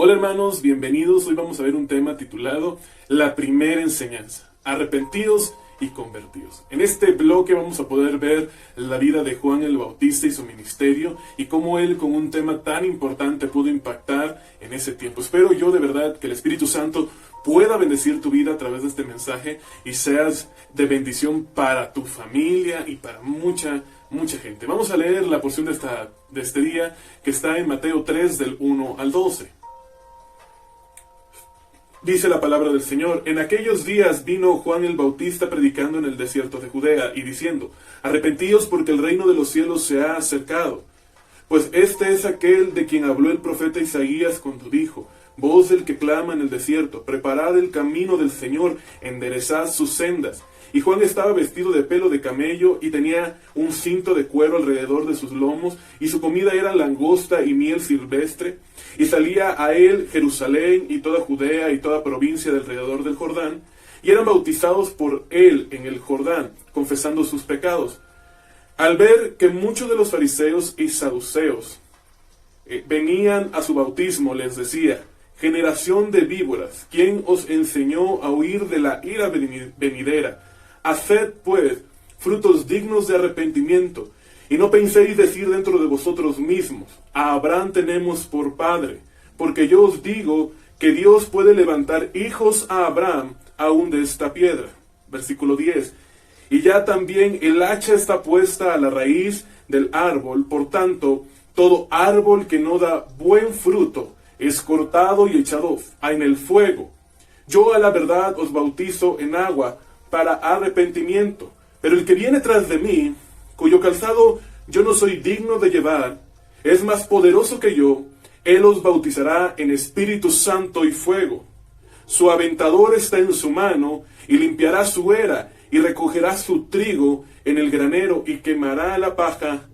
Hola hermanos, bienvenidos. Hoy vamos a ver un tema titulado La primera enseñanza, arrepentidos y convertidos. En este bloque vamos a poder ver la vida de Juan el Bautista y su ministerio y cómo él con un tema tan importante pudo impactar en ese tiempo. Espero yo de verdad que el Espíritu Santo pueda bendecir tu vida a través de este mensaje y seas de bendición para tu familia y para mucha gente. Vamos a leer la porción de este día que está en Mateo 3 del 1 al 12. Dice la palabra del Señor: En aquellos días vino Juan el Bautista predicando en el desierto de Judea y diciendo: Arrepentíos porque el reino de los cielos se ha acercado. Pues este es aquel de quien habló el profeta Isaías cuando dijo: Voz del que clama en el desierto, preparad el camino del Señor, enderezad sus sendas. Y Juan estaba vestido de pelo de camello y tenía un cinto de cuero alrededor de sus lomos, y su comida era langosta y miel silvestre. Y salía a él Jerusalén y toda Judea y toda provincia de alrededor del Jordán, y eran bautizados por él en el Jordán, confesando sus pecados. Al ver que muchos de los fariseos y saduceos venían a su bautismo, les decía: Generación de víboras, ¿quién os enseñó a huir de la ira venidera? Haced, pues, frutos dignos de arrepentimiento, y no penséis decir dentro de vosotros mismos: a Abraham tenemos por padre, porque yo os digo que Dios puede levantar hijos a Abraham aún de esta piedra. Versículo 10. Y ya también el hacha está puesta a la raíz del árbol, por tanto, todo árbol que no da buen fruto es cortado y echado en el fuego. Yo a la verdad os bautizo en agua para arrepentimiento, pero el que viene tras de mí, cuyo calzado yo no soy digno de llevar, es más poderoso que yo. Él os bautizará en Espíritu Santo y fuego. Su aventador está en su mano, y limpiará su era, y recogerá su trigo en el granero, y quemará la paja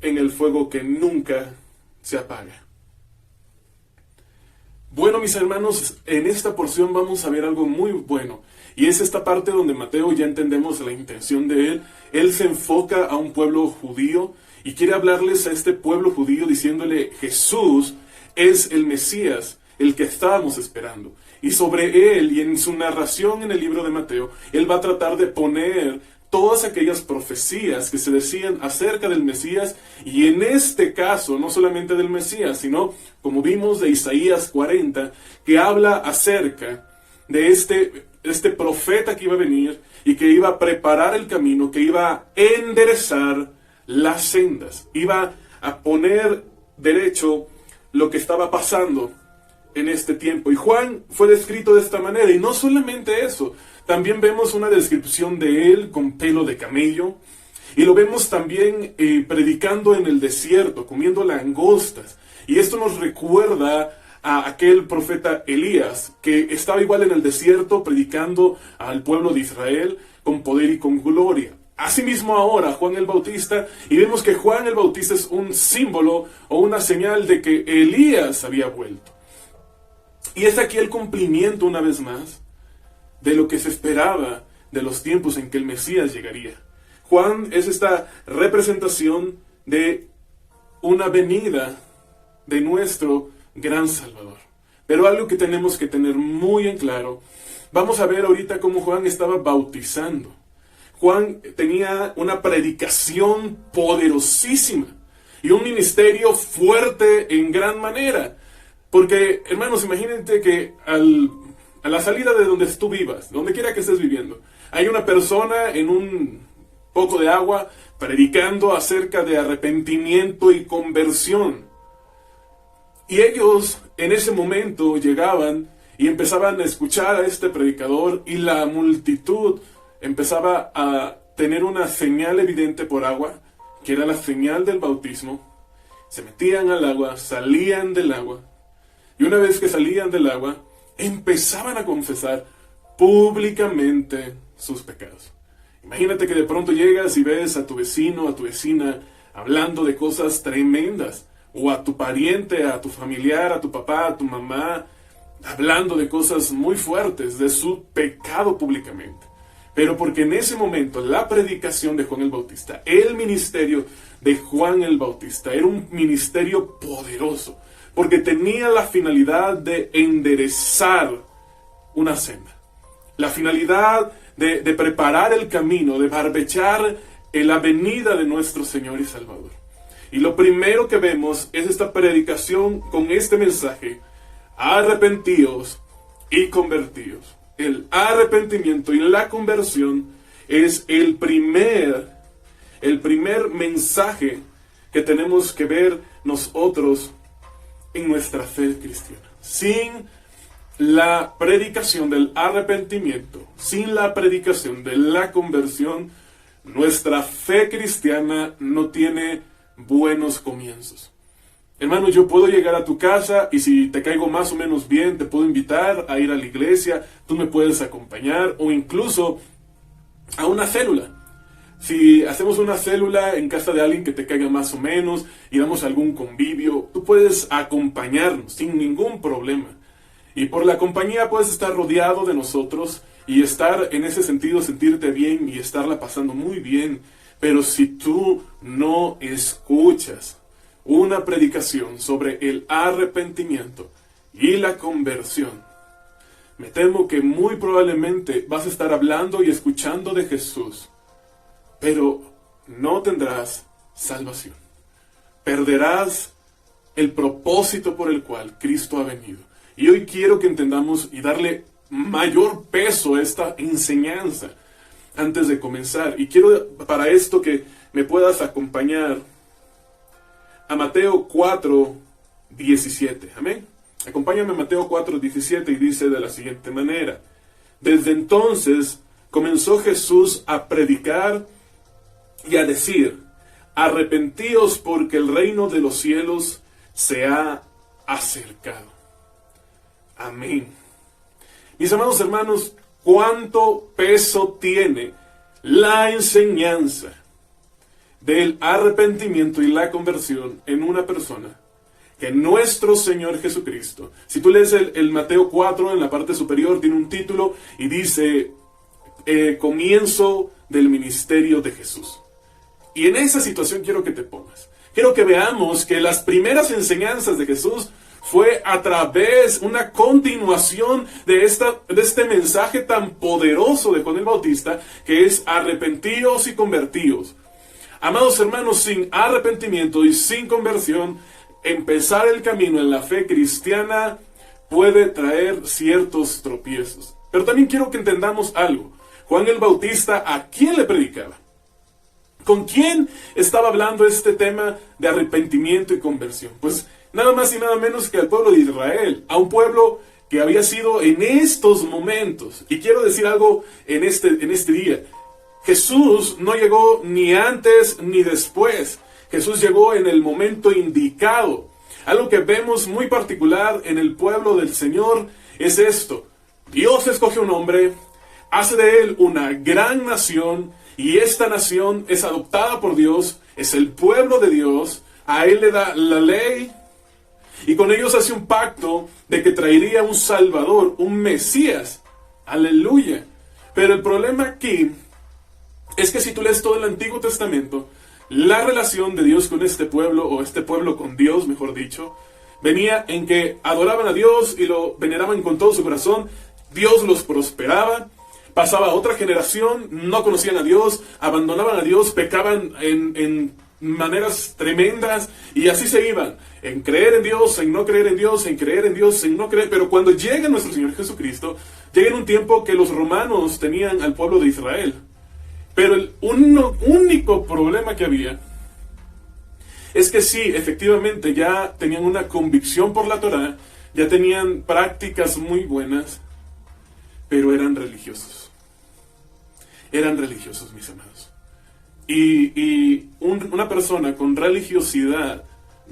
en el fuego que nunca se apaga. Bueno, mis hermanos, en esta porción vamos a ver algo muy bueno, y es esta parte donde Mateo, ya entendemos la intención de él. Él se enfoca a un pueblo judío y quiere hablarles a este pueblo judío diciéndole: Jesús es el Mesías, el que estábamos esperando. Y sobre él, y en su narración en el libro de Mateo, él va a tratar de poner todas aquellas profecías que se decían acerca del Mesías, y en este caso, no solamente del Mesías, sino, como vimos, de Isaías 40, que habla acerca de este profeta que iba a venir y que iba a preparar el camino, que iba a enderezar las sendas, iba a poner derecho lo que estaba pasando en este tiempo. Y Juan fue descrito de esta manera, y no solamente eso, también vemos una descripción de él con pelo de camello, y lo vemos también predicando en el desierto, comiendo langostas. Y esto nos recuerda a aquel profeta Elías, que estaba igual en el desierto predicando al pueblo de Israel con poder y con gloria. Asimismo ahora Juan el Bautista, y vemos que Juan el Bautista es un símbolo o una señal de que Elías había vuelto. Y es aquí el cumplimiento una vez más de lo que se esperaba de los tiempos en que el Mesías llegaría. Juan es esta representación de una venida de nuestro gran Salvador. Pero algo que tenemos que tener muy en claro, vamos a ver ahorita cómo Juan estaba bautizando. Juan tenía una predicación poderosísima y un ministerio fuerte en gran manera. Porque, hermanos, imagínate que a la salida de donde tú vivas, donde quiera que estés viviendo, hay una persona en un poco de agua predicando acerca de arrepentimiento y conversión. Y ellos en ese momento llegaban y empezaban a escuchar a este predicador, y la multitud empezaba a tener una señal evidente por agua, que era la señal del bautismo. Se metían al agua, salían del agua, y una vez que salían del agua, empezaban a confesar públicamente sus pecados. Imagínate que de pronto llegas y ves a tu vecino, a tu vecina, hablando de cosas tremendas, o a tu pariente, a tu familiar, a tu papá, a tu mamá, hablando de cosas muy fuertes, de su pecado públicamente. Pero porque en ese momento la predicación de Juan el Bautista, el ministerio de Juan el Bautista, era un ministerio poderoso. porque tenía la finalidad de enderezar una senda. La finalidad de preparar el camino, de barbechar la venida de nuestro Señor y Salvador. Y lo primero que vemos es esta predicación con este mensaje: arrepentíos y convertíos. El arrepentimiento y la conversión es el primer mensaje que tenemos que ver nosotros en nuestra fe cristiana. Sin la predicación del arrepentimiento, sin la predicación de la conversión, nuestra fe cristiana no tiene buenos comienzos. Hermano, yo puedo llegar a tu casa y si te caigo más o menos bien, te puedo invitar a ir a la iglesia, tú me puedes acompañar, o incluso a una célula. Si hacemos una célula en casa de alguien que te caiga más o menos y damos algún convivio, tú puedes acompañarnos sin ningún problema. Y por la compañía puedes estar rodeado de nosotros y estar en ese sentido, sentirte bien y estarla pasando muy bien. Pero si tú no escuchas una predicación sobre el arrepentimiento y la conversión, me temo que muy probablemente vas a estar hablando y escuchando de Jesús, pero no tendrás salvación. Perderás el propósito por el cual Cristo ha venido. Y hoy quiero que entendamos y darle mayor peso a esta enseñanza antes de comenzar. Y quiero para esto que me puedas acompañar a Mateo 4:17. Amén. Acompáñame a Mateo 4:17 y dice de la siguiente manera: desde entonces comenzó Jesús a predicar y a decir: arrepentíos porque el reino de los cielos se ha acercado. Amén. Mis amados hermanos, ¿cuánto peso tiene la enseñanza del arrepentimiento y la conversión en una persona? Que nuestro Señor Jesucristo, si tú lees el Mateo 4, en la parte superior tiene un título y dice comienzo del ministerio de Jesús. Y en esa situación quiero que te pongas. Quiero que veamos que las primeras enseñanzas de Jesús fue a través, una continuación de este mensaje tan poderoso de Juan el Bautista, que es arrepentíos y convertíos. Amados hermanos, sin arrepentimiento y sin conversión, empezar el camino en la fe cristiana puede traer ciertos tropiezos. Pero también quiero que entendamos algo. Juan el Bautista, ¿a quién le predicaba? ¿Con quién estaba hablando este tema de arrepentimiento y conversión? Pues nada más y nada menos que al pueblo de Israel, a un pueblo que había sido en estos momentos. Y quiero decir algo en este día. Jesús no llegó ni antes ni después. Jesús llegó en el momento indicado. Algo que vemos muy particular en el pueblo del Señor es esto. Dios escoge un hombre, hace de él una gran nación, y esta nación es adoptada por Dios, es el pueblo de Dios, a él le da la ley, y con ellos hace un pacto de que traería un Salvador, un Mesías. Aleluya. Pero el problema aquí es que si tú lees todo el Antiguo Testamento, la relación de Dios con este pueblo, o este pueblo con Dios, mejor dicho, venía en que adoraban a Dios y lo veneraban con todo su corazón. Dios los prosperaba. Pasaba otra generación, no conocían a Dios, abandonaban a Dios, pecaban en maneras tremendas, y así se iban, en creer en Dios, en no creer en Dios, en creer en Dios, en no creer. Pero cuando llega nuestro Señor Jesucristo, llega en un tiempo que los romanos tenían al pueblo de Israel. Pero el único problema que había es que sí, efectivamente ya tenían una convicción por la Torá, ya tenían prácticas muy buenas, pero eran religiosos. Eran religiosos, mis amados. Y una persona con religiosidad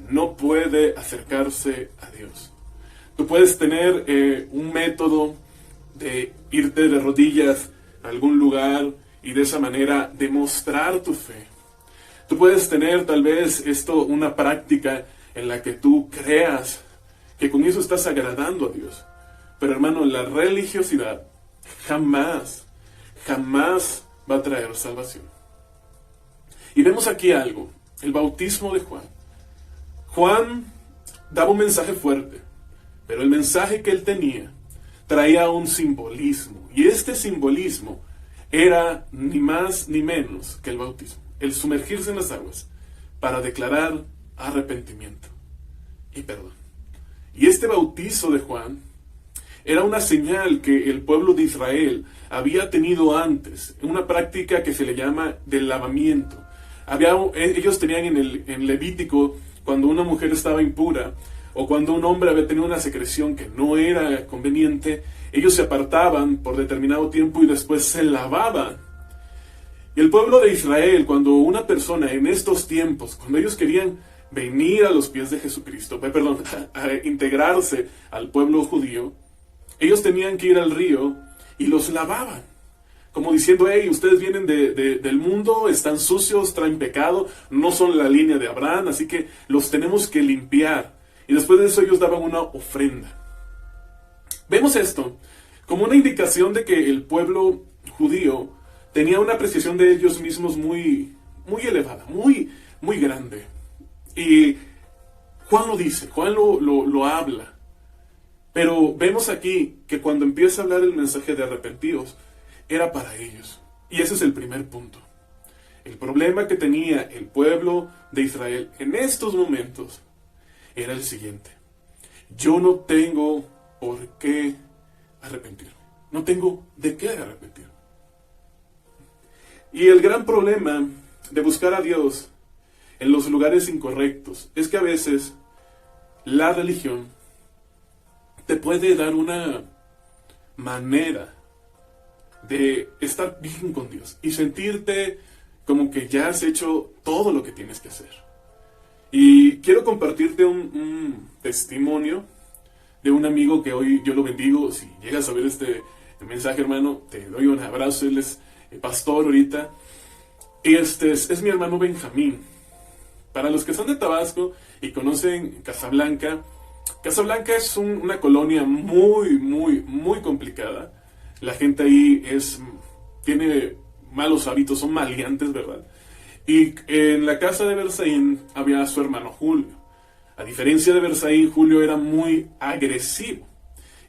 no puede acercarse a Dios. Tú puedes tener un método de irte de rodillas a algún lugar y de esa manera demostrar tu fe. Tú puedes tener tal vez una práctica en la que tú creas que con eso estás agradando a Dios. Pero hermano, la religiosidad jamás va a traer salvación. Y vemos aquí algo, el bautismo de Juan. Juan daba un mensaje fuerte, pero el mensaje que él tenía traía un simbolismo, y este simbolismo era ni más ni menos que el bautismo, el sumergirse en las aguas para declarar arrepentimiento y perdón. Y este bautizo de Juan era una señal que el pueblo de Israel había tenido antes, una práctica que se le llama del lavamiento. Ellos tenían en Levítico, cuando una mujer estaba impura, o cuando un hombre había tenido una secreción que no era conveniente, ellos se apartaban por determinado tiempo y después se lavaban. Y el pueblo de Israel, cuando una persona en estos tiempos, cuando ellos querían venir a los pies de Jesucristo, a integrarse al pueblo judío, ellos tenían que ir al río y los lavaban. Como diciendo, hey, ustedes vienen del mundo, están sucios, traen pecado, no son la línea de Abraham, así que los tenemos que limpiar. Y después de eso ellos daban una ofrenda. Vemos esto como una indicación de que el pueblo judío tenía una apreciación de ellos mismos muy, muy elevada, muy, muy grande. Y Juan lo dice, Juan lo habla. Pero vemos aquí que cuando empieza a hablar el mensaje de arrepentidos, era para ellos. Y ese es el primer punto. El problema que tenía el pueblo de Israel en estos momentos era el siguiente. Yo no tengo por qué arrepentirme. No tengo de qué arrepentirme. Y el gran problema de buscar a Dios en los lugares incorrectos es que a veces la religión te puede dar una manera de estar bien con Dios y sentirte como que ya has hecho todo lo que tienes que hacer. Y quiero compartirte un testimonio de un amigo que hoy yo lo bendigo. Si llegas a ver este mensaje, hermano, te doy un abrazo. Él es pastor ahorita. Y es mi hermano Benjamín. Para los que son de Tabasco y conocen Casablanca, Casablanca es una colonia muy, muy, muy complicada. La gente ahí tiene malos hábitos, son maleantes, ¿verdad? Y en la casa de Berzaín había su hermano Julio. A diferencia de Berzaín, Julio era muy agresivo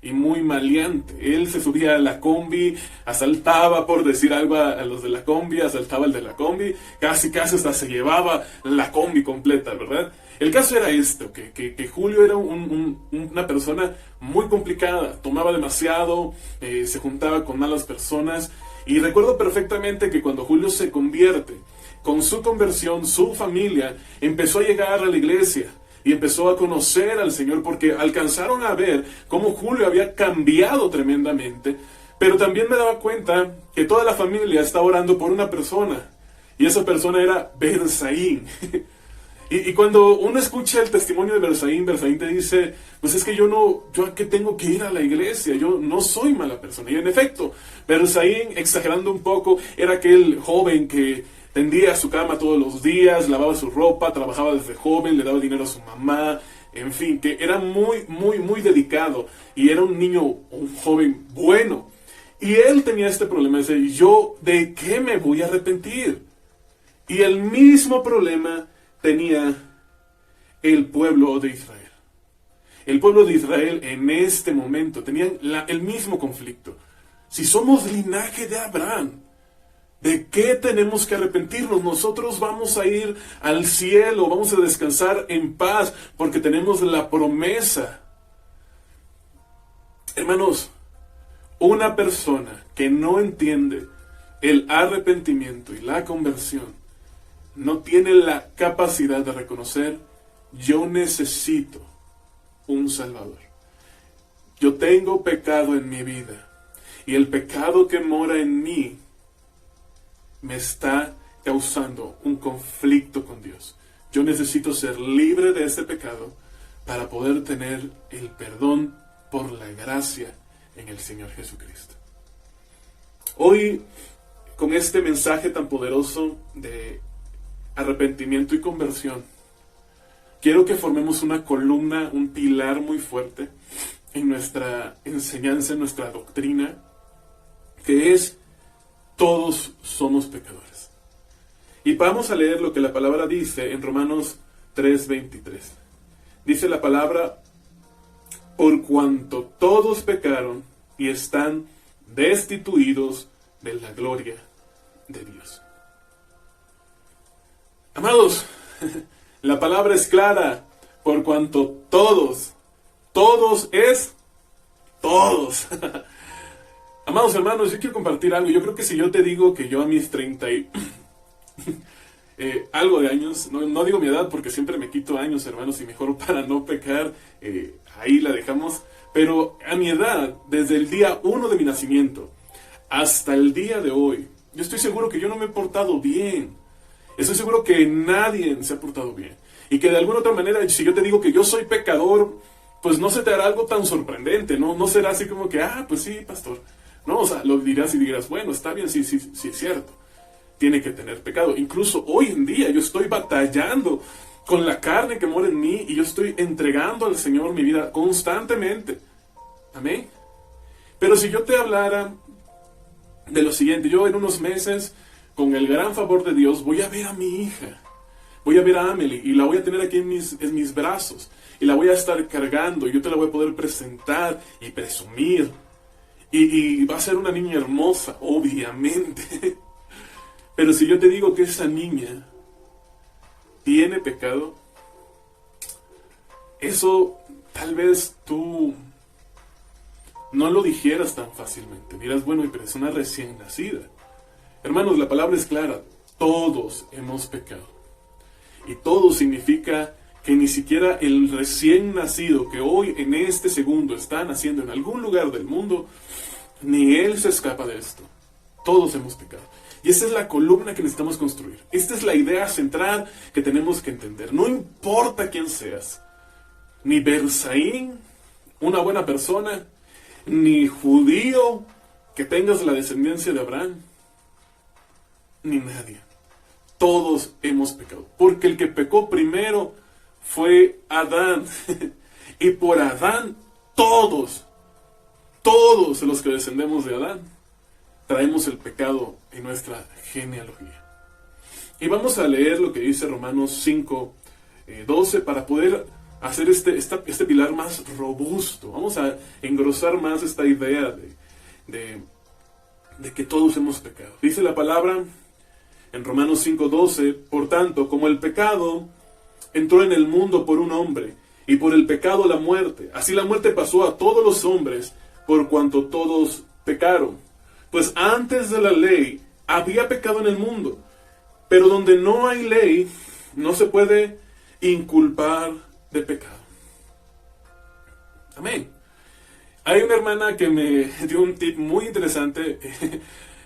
y muy maleante. Él se subía a la combi, asaltaba, por decir algo, a los de la combi, asaltaba al de la combi, casi hasta se llevaba la combi completa, ¿verdad? El caso era esto, que Julio era una persona muy complicada, tomaba demasiado, se juntaba con malas personas, y recuerdo perfectamente que cuando Julio se convierte, con su conversión, su familia empezó a llegar a la iglesia y empezó a conocer al Señor, porque alcanzaron a ver cómo Julio había cambiado tremendamente, pero también me daba cuenta que toda la familia estaba orando por una persona, y esa persona era Berzaín. Y cuando uno escucha el testimonio de Berzaín te dice, pues es que yo a qué tengo que ir a la iglesia, yo no soy mala persona. Y en efecto, Berzaín, exagerando un poco, era aquel joven que tendía su cama todos los días, lavaba su ropa, trabajaba desde joven, le daba dinero a su mamá, en fin, que era muy, muy, muy dedicado, y era un joven bueno. Y él tenía este problema, dice, ¿yo de qué me voy a arrepentir? Y el mismo problema tenía el pueblo de Israel. El pueblo de Israel en este momento tenían el mismo conflicto. Si somos linaje de Abraham, ¿de qué tenemos que arrepentirnos? Nosotros vamos a ir al cielo, vamos a descansar en paz, porque tenemos la promesa. Hermanos, una persona que no entiende el arrepentimiento y la conversión no tiene la capacidad de reconocer, yo necesito un Salvador. Yo tengo pecado en mi vida, y el pecado que mora en mí me está causando un conflicto con Dios. Yo necesito ser libre de ese pecado para poder tener el perdón por la gracia en el Señor Jesucristo. Hoy, con este mensaje tan poderoso de arrepentimiento y conversión, quiero que formemos una columna, un pilar muy fuerte en nuestra enseñanza, en nuestra doctrina, que es: todos somos pecadores. Y vamos a leer lo que la palabra dice en Romanos 3:23. Dice la palabra, por cuanto todos pecaron y están destituidos de la gloria de Dios. Amados, la palabra es clara, por cuanto todos es todos. Amados hermanos, yo quiero compartir algo. Yo creo que si yo te digo que yo a mis 30 y algo de años, no digo mi edad porque siempre me quito años, hermanos, y mejor para no pecar, ahí la dejamos. Pero a mi edad, desde el día 1 de mi nacimiento hasta el día de hoy, yo estoy seguro que yo no me he portado bien. Estoy seguro que nadie se ha portado bien. Y que de alguna otra manera, si yo te digo que yo soy pecador, pues no se te hará algo tan sorprendente, no será así como que, pues sí, pastor. No, o sea, lo dirás y dirás, bueno, está bien, sí es cierto. Tiene que tener pecado. Incluso hoy en día yo estoy batallando con la carne que mora en mí y yo estoy entregando al Señor mi vida constantemente. Amén. Pero si yo te hablara de lo siguiente, yo en unos meses, con el gran favor de Dios, voy a ver a mi hija. Voy a ver a Amelie y la voy a tener aquí en mis brazos. Y la voy a estar cargando y yo te la voy a poder presentar y presumir. Y va a ser una niña hermosa, obviamente. Pero si yo te digo que esa niña tiene pecado, eso tal vez tú no lo dijeras tan fácilmente. Dirás, bueno, pero es una recién nacida. Hermanos, la palabra es clara. Todos hemos pecado. Y todo significa que ni siquiera el recién nacido que hoy en este segundo está naciendo en algún lugar del mundo, ni él se escapa de esto. Todos hemos pecado. Y esa es la columna que necesitamos construir. Esta es la idea central que tenemos que entender. No importa quién seas, ni Bersaín, una buena persona, ni judío que tengas la descendencia de Abraham, ni nadie. Todos hemos pecado. Porque el que pecó primero fue Adán. Y por Adán, todos los que descendemos de Adán, traemos el pecado en nuestra genealogía. Y vamos a leer lo que dice Romanos 5, 12 para poder hacer este pilar más robusto. Vamos a engrosar más esta idea de que todos hemos pecado. Dice la palabra en Romanos 5:12, por tanto, como el pecado entró en el mundo por un hombre, y por el pecado la muerte, así la muerte pasó a todos los hombres, por cuanto todos pecaron. Pues antes de la ley había pecado en el mundo, pero donde no hay ley, no se puede inculpar de pecado. Amén. Hay una hermana que me dio un tip muy interesante.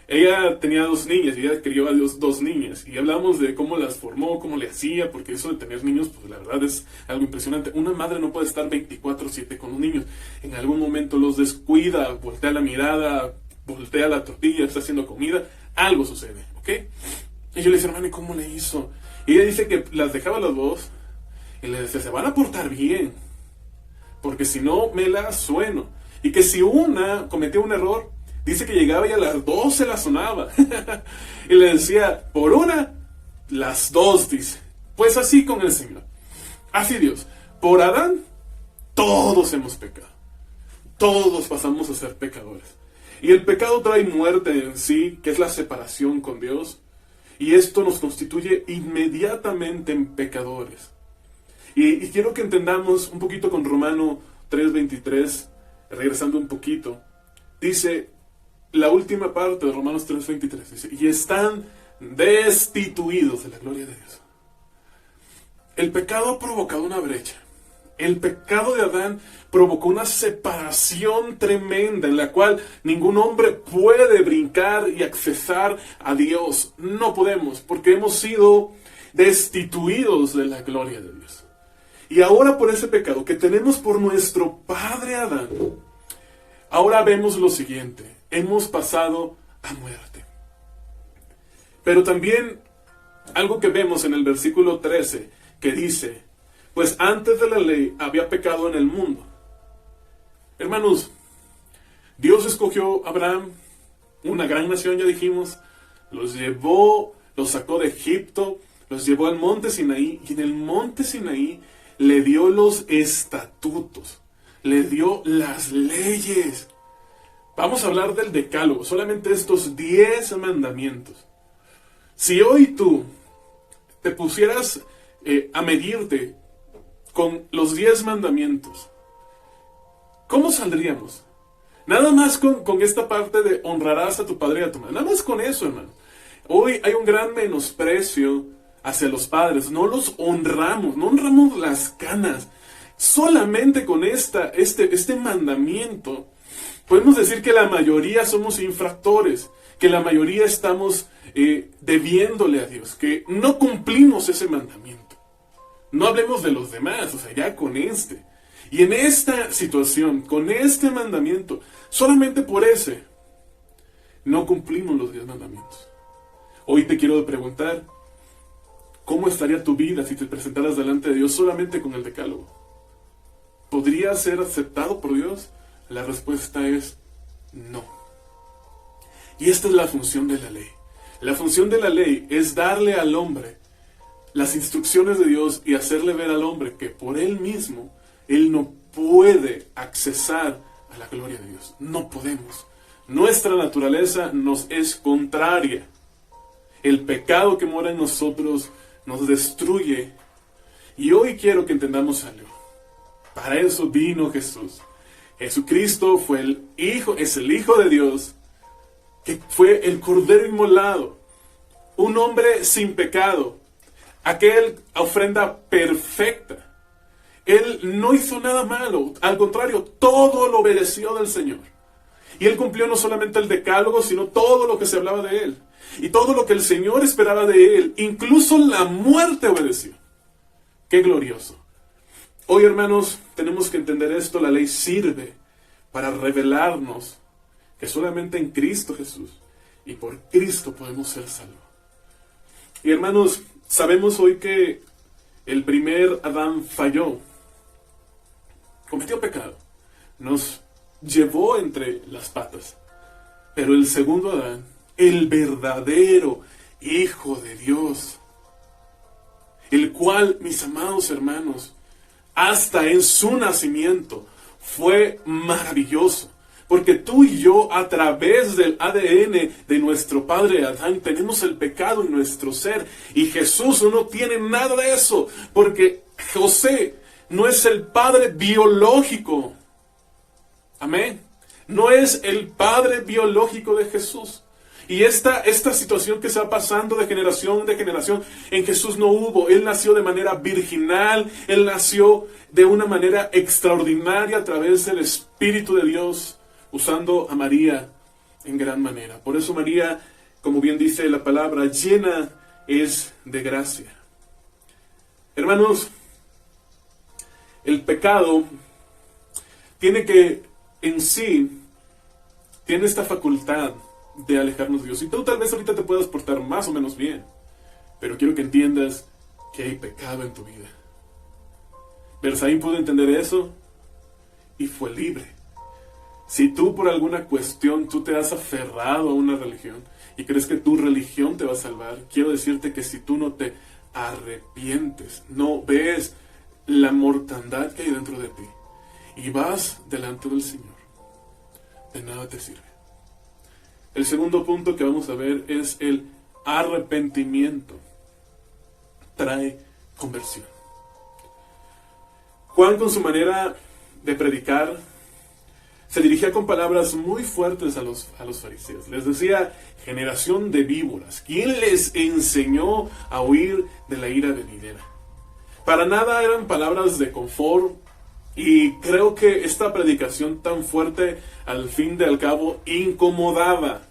Ella tenía 2 niñas y ella crió a 2 niñas. Y hablamos de cómo las formó, cómo le hacía, porque eso de tener niños, pues la verdad es algo impresionante. Una madre no puede estar 24/7 con los niños. En algún momento los descuida, voltea la mirada, voltea la tortilla, está haciendo comida, algo sucede, ¿ok? Y yo le decía, hermano, ¿y cómo le hizo? Y ella dice que las dejaba a las 2 y le decía, se van a portar bien, porque si no me la sueno. Y que si una cometió un error, dice que llegaba y a las 2 se la sonaba. Y le decía, por una, las 2, dice. Pues así con el Señor. Así Dios. Por Adán, todos hemos pecado. Todos pasamos a ser pecadores. Y el pecado trae muerte en sí, que es la separación con Dios. Y esto nos constituye inmediatamente en pecadores. Y quiero que entendamos un poquito con Romano 3:23, regresando un poquito. Dice, la última parte de Romanos 3:23, dice, y están destituidos de la gloria de Dios. El pecado ha provocado una brecha. El pecado de Adán provocó una separación tremenda en la cual ningún hombre puede brincar y accesar a Dios. No podemos, porque hemos sido destituidos de la gloria de Dios. Y ahora por ese pecado que tenemos por nuestro padre Adán, ahora vemos lo siguiente, hemos pasado a muerte. Pero también algo que vemos en el versículo 13, que dice, pues antes de la ley había pecado en el mundo. Hermanos, Dios escogió a Abraham, una gran nación, ya dijimos, los llevó, los sacó de Egipto, los llevó al monte Sinaí, y en el monte Sinaí le dio los estatutos, le dio las leyes. Vamos a hablar del decálogo, solamente estos 10 mandamientos. Si hoy tú te pusieras a medirte con los 10 mandamientos, ¿cómo saldríamos? Nada más con esta parte de honrarás a tu padre y a tu madre. Nada más con eso, hermano. Hoy hay un gran menosprecio hacia los padres. No los honramos, no honramos las canas. Solamente con este mandamiento podemos decir que la mayoría somos infractores, que la mayoría estamos debiéndole a Dios, que no cumplimos ese mandamiento. No hablemos de los demás, o sea, ya con este. Y en esta situación, con este mandamiento, solamente por ese, no cumplimos los 10 mandamientos. Hoy te quiero preguntar, ¿cómo estaría tu vida si te presentaras delante de Dios solamente con el decálogo? ¿Podría ser aceptado por Dios? La respuesta es no. Y esta es la función de la ley. La función de la ley es darle al hombre las instrucciones de Dios y hacerle ver al hombre que por él mismo, él no puede accesar a la gloria de Dios. No podemos. Nuestra naturaleza nos es contraria. El pecado que mora en nosotros nos destruye. Y hoy quiero que entendamos algo. Para eso vino Jesús. Jesucristo fue es el Hijo de Dios, que fue el Cordero inmolado, un hombre sin pecado, aquel ofrenda perfecta. Él no hizo nada malo, al contrario, todo lo obedeció del Señor. Y Él cumplió no solamente el decálogo, sino todo lo que se hablaba de Él. Y todo lo que el Señor esperaba de Él, incluso la muerte obedeció. ¡Qué glorioso! Hoy, hermanos, tenemos que entender esto. La ley sirve para revelarnos que solamente en Cristo Jesús y por Cristo podemos ser salvos. Y hermanos, sabemos hoy que el primer Adán falló, cometió pecado, nos llevó entre las patas. Pero el segundo Adán, el verdadero Hijo de Dios, el cual, mis amados hermanos, hasta en su nacimiento fue maravilloso. Porque tú y yo, a través del ADN de nuestro padre Adán, tenemos el pecado en nuestro ser. Y Jesús no tiene nada de eso. Porque José no es el padre biológico. Amén. No es el padre biológico de Jesús. Y esta situación que se va pasando de generación en generación, en Jesús no hubo. Él nació de manera virginal, Él nació de una manera extraordinaria a través del Espíritu de Dios, usando a María en gran manera. Por eso María, como bien dice la palabra, llena es de gracia. Hermanos, el pecado tiene esta facultad de alejarnos de Dios. Y tú tal vez ahorita te puedas portar más o menos bien, pero quiero que entiendas que hay pecado en tu vida. Bersaín pudo entender eso y fue libre. Si tú por alguna cuestión tú te has aferrado a una religión y crees que tu religión te va a salvar, quiero decirte que si tú no te arrepientes, no ves la mortandad que hay dentro de ti y vas delante del Señor, de nada te sirve. El segundo punto que vamos a ver es el arrepentimiento. Trae conversión. Juan, con su manera de predicar, se dirigía con palabras muy fuertes a los fariseos. Les decía, generación de víboras. ¿Quién les enseñó a huir de la ira venidera? Para nada eran palabras de confort. Y creo que esta predicación tan fuerte, al fin y al cabo, incomodaba.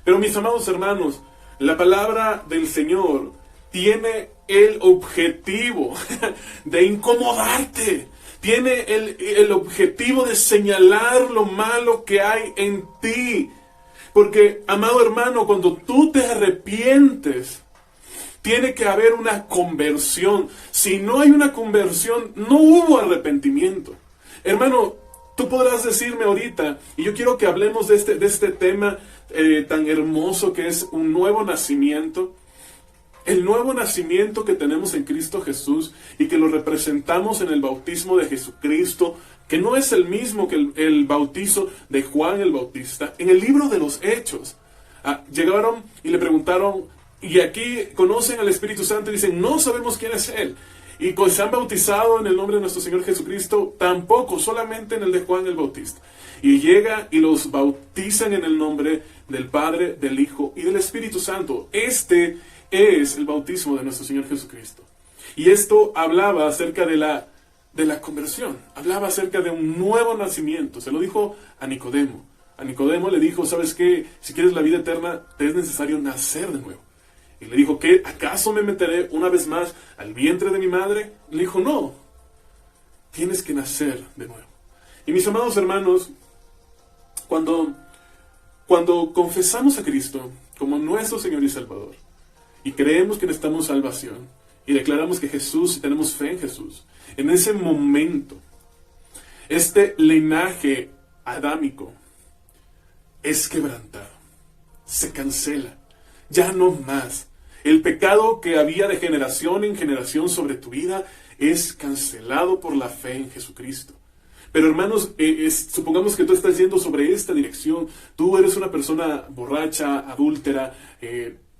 Pero mis amados hermanos, la palabra del Señor tiene el objetivo de incomodarte. Tiene el objetivo de señalar lo malo que hay en ti. Porque, amado hermano, cuando tú te arrepientes, tiene que haber una conversión. Si no hay una conversión, no hubo arrepentimiento. Hermano, tú podrás decirme ahorita, y yo quiero que hablemos de este tema tan hermoso que es un nuevo nacimiento. El nuevo nacimiento que tenemos en Cristo Jesús y que lo representamos en el bautismo de Jesucristo, que no es el mismo que el bautizo de Juan el Bautista. En el libro de los Hechos, llegaron y le preguntaron, y aquí conocen al Espíritu Santo y dicen, no sabemos quién es Él. Y pues se han bautizado en el nombre de nuestro Señor Jesucristo, tampoco, solamente en el de Juan el Bautista. Y llega y los bautizan en el nombre del Padre, del Hijo y del Espíritu Santo. Este es el bautismo de nuestro Señor Jesucristo. Y esto hablaba acerca de la conversión, hablaba acerca de un nuevo nacimiento. Se lo dijo a Nicodemo. A Nicodemo le dijo, ¿sabes qué? Si quieres la vida eterna, te es necesario nacer de nuevo. Y le dijo, ¿qué? ¿Acaso me meteré una vez más al vientre de mi madre? Le dijo, no, tienes que nacer de nuevo. Y mis amados hermanos, cuando confesamos a Cristo como nuestro Señor y Salvador, y creemos que necesitamos salvación, y declaramos que Jesús, y tenemos fe en Jesús, en ese momento, este linaje adámico es quebrantado, se cancela, ya no más. El pecado que había de generación en generación sobre tu vida es cancelado por la fe en Jesucristo. Pero hermanos, supongamos que tú estás yendo sobre esta dirección, tú eres una persona borracha, adúltera,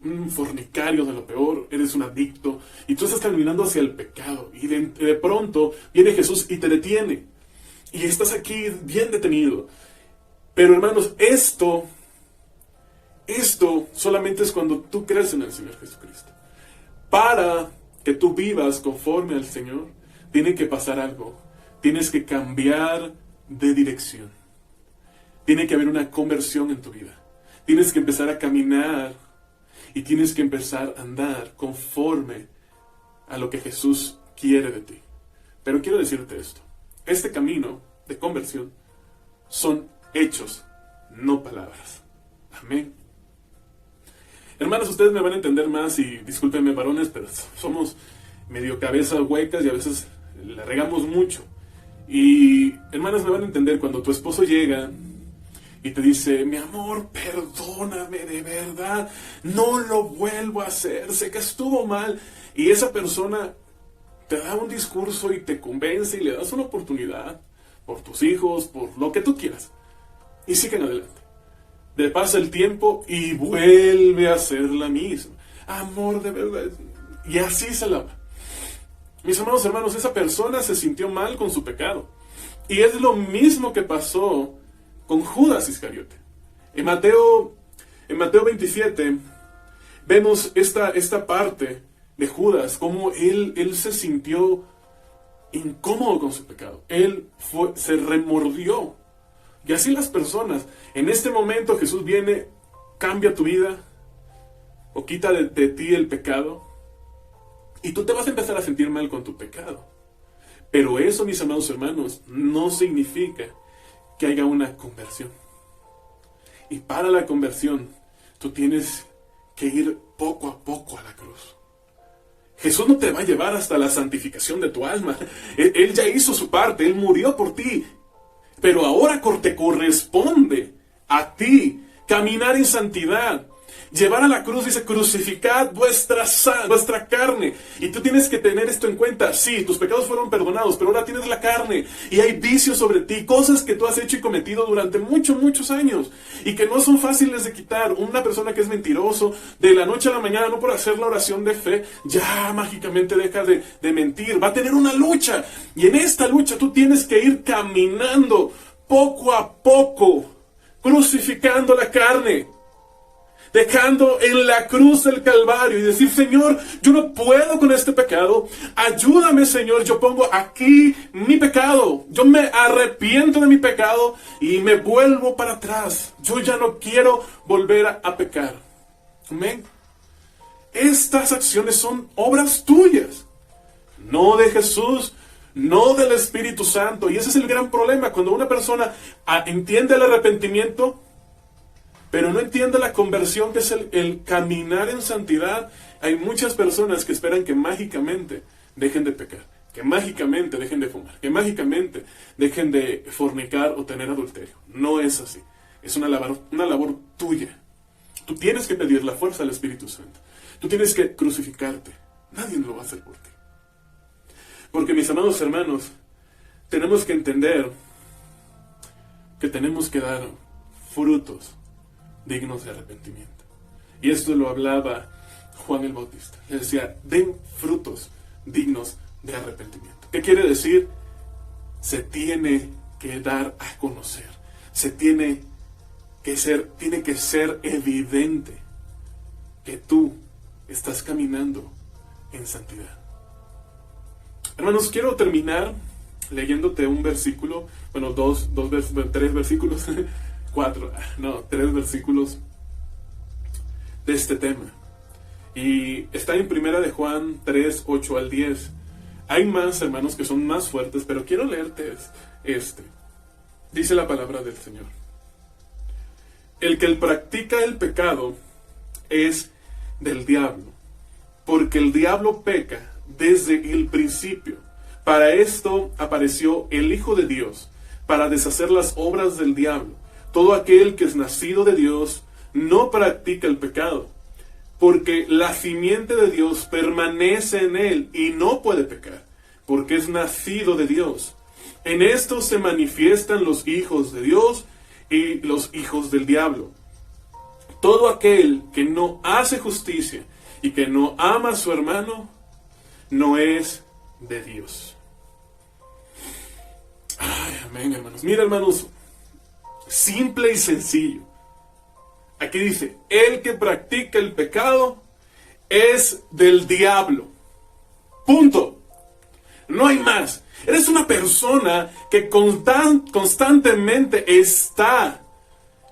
un fornicario de lo peor, eres un adicto, y tú estás caminando hacia el pecado, y de pronto viene Jesús y te detiene, y estás aquí bien detenido. Pero hermanos, esto solamente es cuando tú crees en el Señor Jesucristo. Para que tú vivas conforme al Señor, tiene que pasar algo. Tienes que cambiar de dirección. Tiene que haber una conversión en tu vida. Tienes que empezar a caminar y tienes que empezar a andar conforme a lo que Jesús quiere de ti. Pero quiero decirte esto. Este camino de conversión son hechos, no palabras. Amén. Hermanos, ustedes me van a entender más y discúlpenme varones, pero somos medio cabezas huecas y a veces la regamos mucho. Y hermanas me van a entender cuando tu esposo llega y te dice, mi amor, perdóname de verdad, no lo vuelvo a hacer, sé que estuvo mal. Y esa persona te da un discurso y te convence y le das una oportunidad por tus hijos, por lo que tú quieras. Y siguen adelante. De pasa el tiempo y vuelve a ser la misma. Amor, de verdad. Y así se la va. Mis amados hermanos, esa persona se sintió mal con su pecado. Y es lo mismo que pasó con Judas Iscariote. En Mateo 27 vemos esta parte de Judas, cómo él se sintió incómodo con su pecado. Él se remordió. Y así las personas, en este momento Jesús viene, cambia tu vida, o quita de ti el pecado, y tú te vas a empezar a sentir mal con tu pecado. Pero eso, mis amados hermanos, no significa que haya una conversión. Y para la conversión, tú tienes que ir poco a poco a la cruz. Jesús no te va a llevar hasta la santificación de tu alma. Él ya hizo su parte, Él murió por ti. Pero ahora te corresponde a ti caminar en santidad. Llevar a la cruz, dice, crucificad vuestra carne. Y tú tienes que tener esto en cuenta. Sí, tus pecados fueron perdonados, pero ahora tienes la carne. Y hay vicios sobre ti, cosas que tú has hecho y cometido durante muchos años. Y que no son fáciles de quitar. Una persona que es mentiroso, de la noche a la mañana, no por hacer la oración de fe, ya mágicamente deja de mentir. Va a tener una lucha. Y en esta lucha tú tienes que ir caminando poco a poco, crucificando la carne. Dejando en la cruz del Calvario y decir, Señor, yo no puedo con este pecado, ayúdame, Señor, yo pongo aquí mi pecado, yo me arrepiento de mi pecado y me vuelvo para atrás, yo ya no quiero volver a pecar. Amén. Estas acciones son obras tuyas, no de Jesús, no del Espíritu Santo. Y ese es el gran problema, cuando una persona entiende el arrepentimiento, pero no entiende la conversión, que es el caminar en santidad. Hay muchas personas que esperan que mágicamente dejen de pecar, que mágicamente dejen de fumar, que mágicamente dejen de fornicar o tener adulterio. No es así. Es una labor tuya. Tú tienes que pedir la fuerza del Espíritu Santo. Tú tienes que crucificarte. Nadie lo va a hacer por ti. Porque, mis amados hermanos, tenemos que entender que tenemos que dar frutos dignos de arrepentimiento. Y esto lo hablaba Juan el Bautista. Le decía, den frutos dignos de arrepentimiento. ¿Qué quiere decir? Se tiene que dar a conocer. Tiene que ser evidente que tú estás caminando en santidad. Hermanos, quiero terminar leyéndote un versículo, bueno, tres versículos, tres versículos de este tema. Y está en Primera de Juan 3, 8 al 10. Hay más, hermanos, que son más fuertes, pero quiero leerte este. Dice la palabra del Señor. El que practica el pecado es del diablo, porque el diablo peca desde el principio. Para esto apareció el Hijo de Dios, para deshacer las obras del diablo. Todo aquel que es nacido de Dios no practica el pecado, porque la simiente de Dios permanece en él y no puede pecar, porque es nacido de Dios. En esto se manifiestan los hijos de Dios y los hijos del diablo. Todo aquel que no hace justicia y que no ama a su hermano, no es de Dios. Ay, amén, hermanos. Mira, hermanos, simple y sencillo. Aquí dice, el que practica el pecado es del diablo. Punto. No hay más. Eres una persona que constantemente está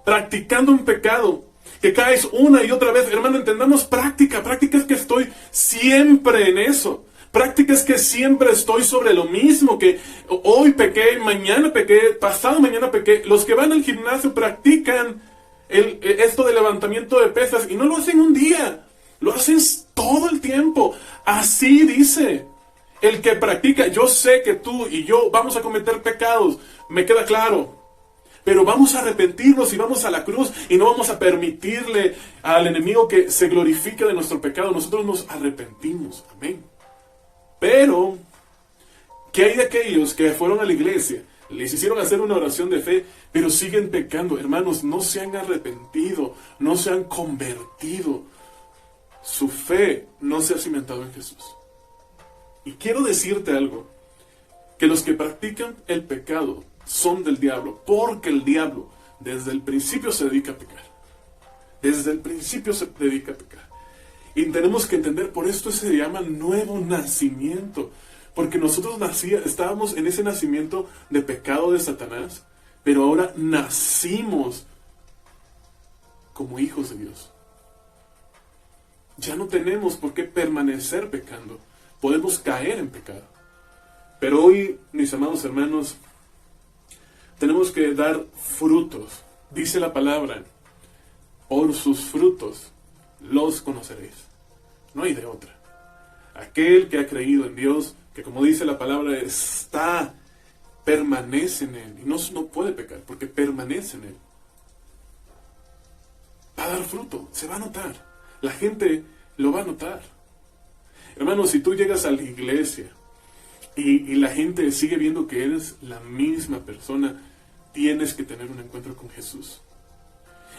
practicando un pecado, que caes una y otra vez. Hermano, entendamos práctica. Práctica es que estoy siempre en eso. Práctica es que siempre estoy sobre lo mismo, que hoy pequé, mañana pequé, pasado mañana pequé. Los que van al gimnasio practican esto de levantamiento de pesas y no lo hacen un día, lo hacen todo el tiempo. Así dice. El que practica, yo sé que tú y yo vamos a cometer pecados, me queda claro. Pero vamos a arrepentirnos y vamos a la cruz y no vamos a permitirle al enemigo que se glorifique de nuestro pecado. Nosotros nos arrepentimos. Amén. Pero, ¿qué hay de aquellos que fueron a la iglesia? Les hicieron hacer una oración de fe, pero siguen pecando. Hermanos, no se han arrepentido, no se han convertido. Su fe no se ha cimentado en Jesús. Y quiero decirte algo, que los que practican el pecado son del diablo, porque el diablo desde el principio se dedica a pecar. Desde el principio se dedica a pecar. Y tenemos que entender, por esto se llama nuevo nacimiento, porque nosotros estábamos en ese nacimiento de pecado de Satanás, pero ahora nacimos como hijos de Dios. Ya no tenemos por qué permanecer pecando. Podemos caer en pecado. Pero hoy, mis amados hermanos, tenemos que dar frutos. Dice la palabra, por sus frutos los conoceréis. No hay de otra. Aquel que ha creído en Dios, que como dice la palabra, permanece en Él. Y no puede pecar, porque permanece en Él. Va a dar fruto, se va a notar. La gente lo va a notar. Hermanos, si tú llegas a la iglesia y la gente sigue viendo que eres la misma persona, tienes que tener un encuentro con Jesús.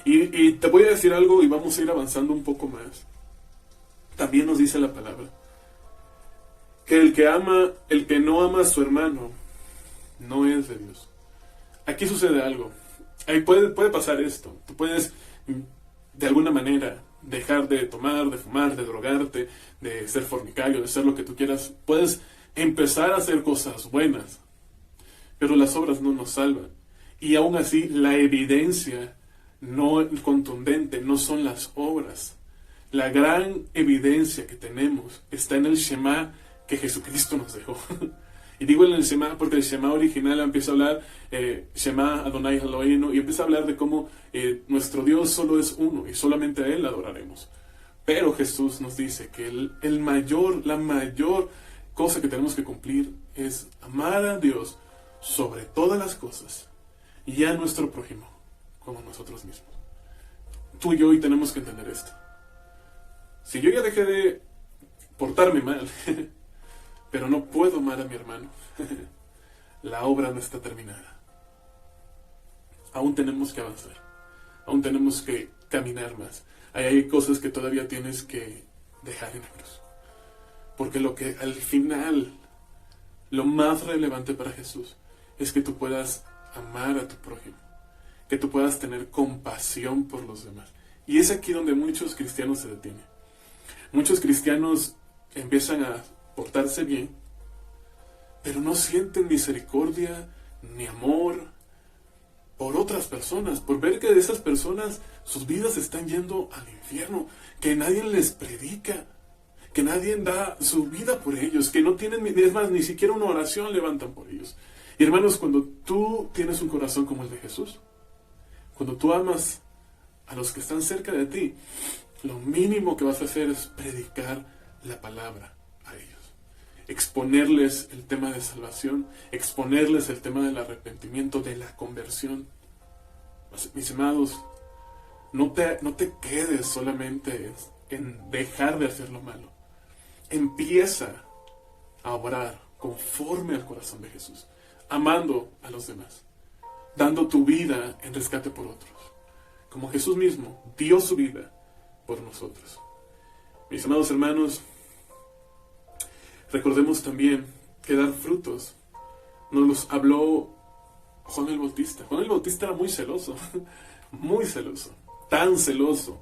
Y te voy a decir algo y vamos a ir avanzando un poco más. También nos dice la palabra que el que no ama a su hermano, no es de Dios. Aquí sucede algo. Ahí puede pasar esto. Tú puedes, de alguna manera, dejar de tomar, de fumar, de drogarte, de ser fornicario, de ser lo que tú quieras. Puedes empezar a hacer cosas buenas, pero las obras no nos salvan. Y aún así, la evidencia no contundente no son las obras. La gran evidencia que tenemos está en el Shema que Jesucristo nos dejó. Y digo en el Shema porque el Shema original empieza a hablar, Shema Adonai Eloheinu, y empieza a hablar de cómo nuestro Dios solo es uno y solamente a Él adoraremos. Pero Jesús nos dice que la mayor cosa que tenemos que cumplir es amar a Dios sobre todas las cosas y a nuestro prójimo como nosotros mismos. Tú y yo hoy tenemos que entender esto. Si yo ya dejé de portarme mal, pero no puedo amar a mi hermano, la obra no está terminada. Aún tenemos que avanzar, aún tenemos que caminar más. Hay cosas que todavía tienes que dejar en la cruz. Porque lo que al final, lo más relevante para Jesús, es que tú puedas amar a tu prójimo, que tú puedas tener compasión por los demás. Y es aquí donde muchos cristianos se detienen. Muchos cristianos empiezan a portarse bien, pero no sienten misericordia ni amor por otras personas, por ver que de esas personas sus vidas están yendo al infierno, que nadie les predica, que nadie da su vida por ellos, que no tienen, es más, ni siquiera una oración levantan por ellos. Y hermanos, cuando tú tienes un corazón como el de Jesús, cuando tú amas a los que están cerca de ti, lo mínimo que vas a hacer es predicar la palabra a ellos. Exponerles el tema de salvación, exponerles el tema del arrepentimiento, de la conversión. Mis amados, no te quedes solamente en dejar de hacer lo malo. Empieza a obrar conforme al corazón de Jesús, amando a los demás, dando tu vida en rescate por otros, como Jesús mismo dio su vida por nosotros. Mis amados hermanos, recordemos también que dar frutos nos los habló Juan el Bautista. Juan el Bautista era muy celoso, muy celoso, tan celoso,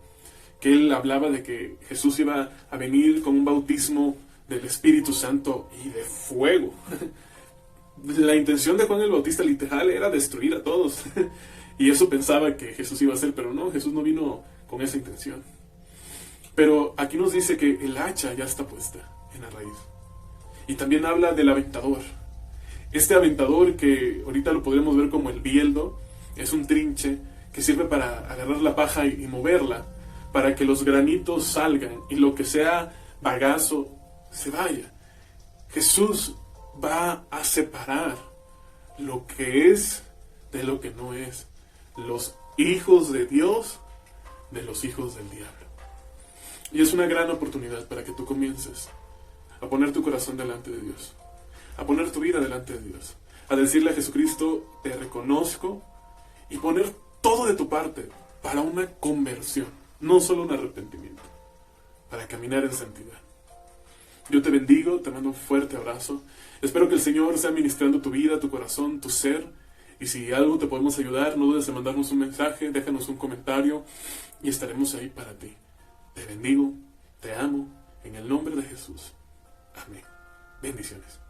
que él hablaba de que Jesús iba a venir con un bautismo del Espíritu Santo y de fuego. La intención de Juan el Bautista literal era destruir a todos. Y eso pensaba que Jesús iba a hacer, pero no, Jesús no vino con esa intención. Pero aquí nos dice que el hacha ya está puesta en la raíz. Y también habla del aventador. Este aventador, que ahorita lo podremos ver como el bieldo, es un trinche que sirve para agarrar la paja y moverla, para que los granitos salgan y lo que sea bagazo se vaya. Jesús va a separar lo que es de lo que no es, los hijos de Dios de los hijos del diablo. Y es una gran oportunidad para que tú comiences a poner tu corazón delante de Dios, a poner tu vida delante de Dios, a decirle a Jesucristo, te reconozco, y poner todo de tu parte para una conversión, no solo un arrepentimiento, para caminar en santidad. Yo te bendigo, te mando un fuerte abrazo. Espero que el Señor sea ministrando tu vida, tu corazón, tu ser. Y si algo te podemos ayudar, no dudes en mandarnos un mensaje, déjanos un comentario y estaremos ahí para ti. Te bendigo, te amo, en el nombre de Jesús. Amén. Bendiciones.